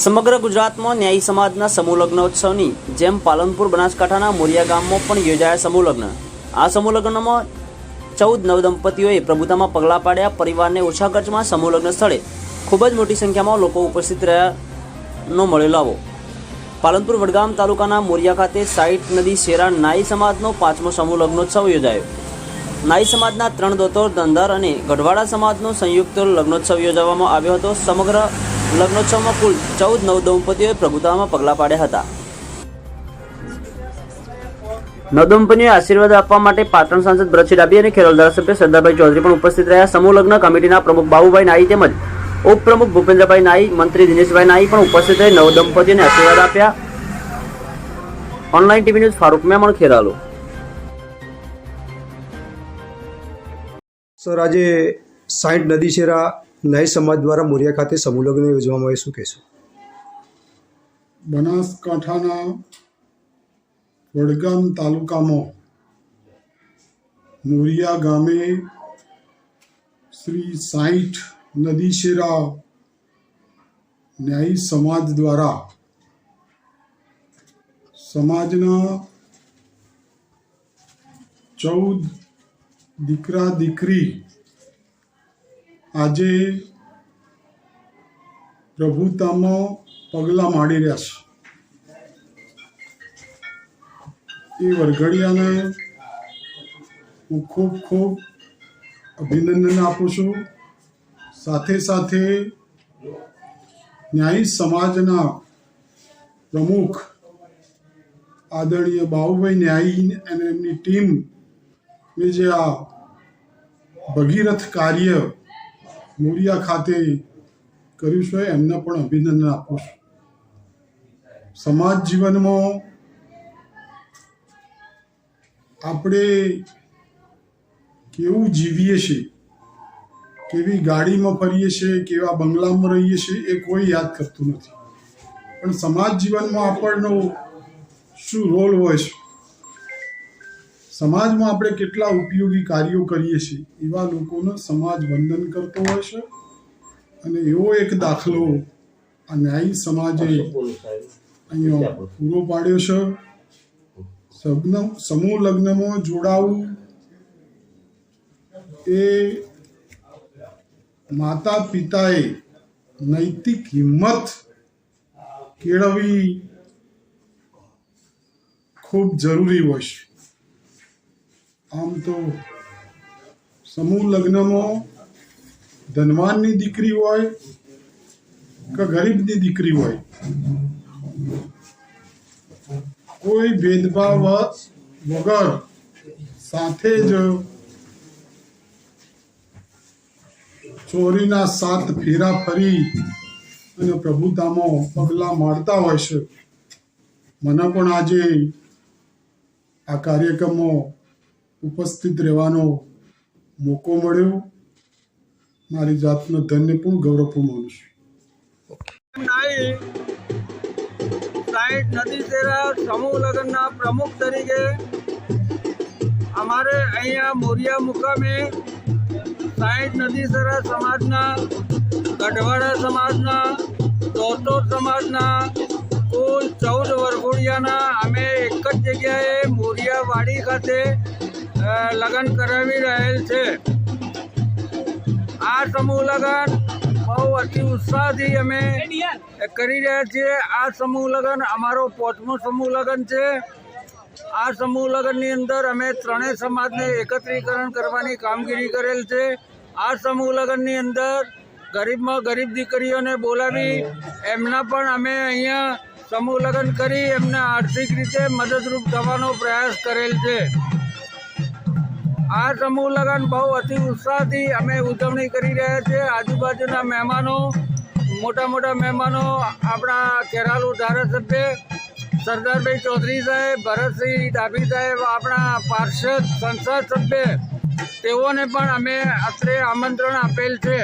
સમગ્ર ગુજરાતમાં ન્યાયી સમાજના સમૂહ લગ્નોત્સવની જેમ પાલનપુર બનાસકાંઠાના મોરિયા ગામમાં પણ યોજાયા સમૂહ લગ્ન। આ સમૂહ લગ્નમાં 14 નવદંપતીઓએ પ્રભુતામાં પગલાં પાડ્યા। પરિવારને ઓછા ખર્ચમાં સમૂહ લગ્ન સ્થળે ખૂબ જ મોટી સંખ્યામાં લોકો ઉપસ્થિત રહ્યાનો મળ્યો લાવો। પાલનપુર વડગામ તાલુકાના મોરિયા ખાતે સાઈટ નદી શેરા નાઈ સમાજનો 5મો સમૂહ લગ્નોત્સવ યોજાયો। નાઈ સમાજના 3 દોતર ધંધર અને ગઢવાડા સમાજનો સંયુક્ત લગ્નોત્સવ યોજવામાં આવ્યો હતો। સમગ્ર લગ્નોત્સવમાં કુલ 14 નવદંપતીઓએ પ્રભુતામાં પગલાં પાડ્યા હતા। નવદંપતીઓને આશીર્વાદ આપવા માટે પાટણ સાંસદ ભરતસિંહ ડાભી અને ખેરોલ ધારાસભ્ય સરદારભાઈ ચૌધરી પણ ઉપસ્થિત રહ્યા। સમૂહ લગ્ન કમિટીના પ્રમુખ બાબુભાઈ નાઈ તેમજ ઉપપ્રમુખ ભૂપેન્દ્રભાઈ નાઈ, મંત્રી દિનેશભાઈ નાઈ પણ ઉપસ્થિત રહી નવદંપતીઓને આશીર્વાદ આપ્યા। Online TV news Farooq Memon, Kheralu. Sir, આજે સાઈટ નદી શેરા નાઈ સમાજ દ્વારા મોરિયા ખાતે સમૂહ લગ્ન યોજવામાં આવે, શું કહેશો? બનાસકાંઠાના વડગામ તાલુકામાં મોરિયા ગામે શ્રી સાઈઠ નદી શેરા ન્યાયી સમાજ દ્વારા સમાજના 14 દીકરા દીકરી આજે પ્રભુતામાં પગલાં માંડી રહ્યા છે। એ વરઘડિયાને હું ખૂબ ખૂબ અભિનંદન આપું છું। સાથે સાથે ન્યાયી સમાજના પ્રમુખ આદરણીય બાબુભાઈ ન્યાયી અને એમની ટીમ જે આ ભગીરથ કાર્ય મોરિયા ખાતે કર્યું છે એમને પણ અભિનંદન આપું છું। સમાજ જીવનમાં આપણે કેવું જીવીએ છીએ, કેવી ગાડીમાં ફરીએ છીએ, કેવા બંગલામાં રહીએ છીએ એ કોઈ યાદ કરતું નથી, પણ સમાજ જીવનમાં આપણનો શું રોલ હોય છે, સમાજમાં આપણે કેટલા ઉપયોગી કાર્યો કરીએ છીએ એવા લોકોનો સમાજ વંદન કરતો હોય છે। અને એવો એક દાખલો આ ન્યાયી સમાજે અહીંયા પૂરો પાડ્યો છે। સમૂહ લગ્નમાં જોડાવું એ માતા પિતાએ નૈતિક હિંમત કેળવવી ખૂબ જરૂરી હોય છે। આમ તો સમૂહ લગ્નમાં ધનવાનની દીકરી હોય કે ગરીબની દીકરી હોય, કોઈ ભેદભાવ વગર સાથે જ ચોરીના 7 ફેરા ફરી અને પ્રભુતામાં પગલાં મારતા હોય છે। મને પણ આજે આ કાર્યક્રમમાં ઉપસ્થિત રહેવાનો મોકો મળ્યો। મારી જાતનો ધન્યપૂર્ણ ગૌરવપૂર્ણ માનું છું। સાઈઠ નદી શેરા સમૂહ લગ્નના પ્રમુખ તરીકે અમારે અહીંયા મોરિયા મુકામે સાઈઠ નદી શેરા સમાજના, ગઢવાડા સમાજના, દોતર સમાજના કુલ 14 વરઘોડિયાના અમે એક જ જગ્યાએ મોરિયા વાડી ખાતે લગ્ન કરાવી રહેલ છે। આ સમૂહ લગ્ન બહુ અતિ ઉત્સાહથી અમે કરી રહ્યા છીએ। આ સમૂહ લગ્ન અમારો 5મો સમૂહ લગ્ન છે। આ સમૂહ લગ્નની અંદર અમે 3 સમાજને એકત્રીકરણ કરવાની કામગીરી કરેલ છે। આ સમૂહ લગ્નની અંદર ગરીબમાં ગરીબ દીકરીઓને બોલાવી એમના પણ અમે અહીંયા સમૂહ લગ્ન કરી એમને આર્થિક રીતે મદદરૂપ થવાનો પ્રયાસ કરેલ છે। આ સમૂહ લગ્ન બહુ અતિ ઉત્સાહથી અમે ઉજવણી કરી રહ્યા છીએ। આજુબાજુના મહેમાનો, મોટા મોટા મહેમાનો, આપણા ખેરાલુ ધારાસભ્ય સરદારભાઈ ચૌધરી સાહેબ, ભરતસિંહ ડાભી સાહેબ, આપણા પાર્ષદ સંસદ સભ્ય, તેઓને પણ અમે અત્રે આમંત્રણ આપેલ છે।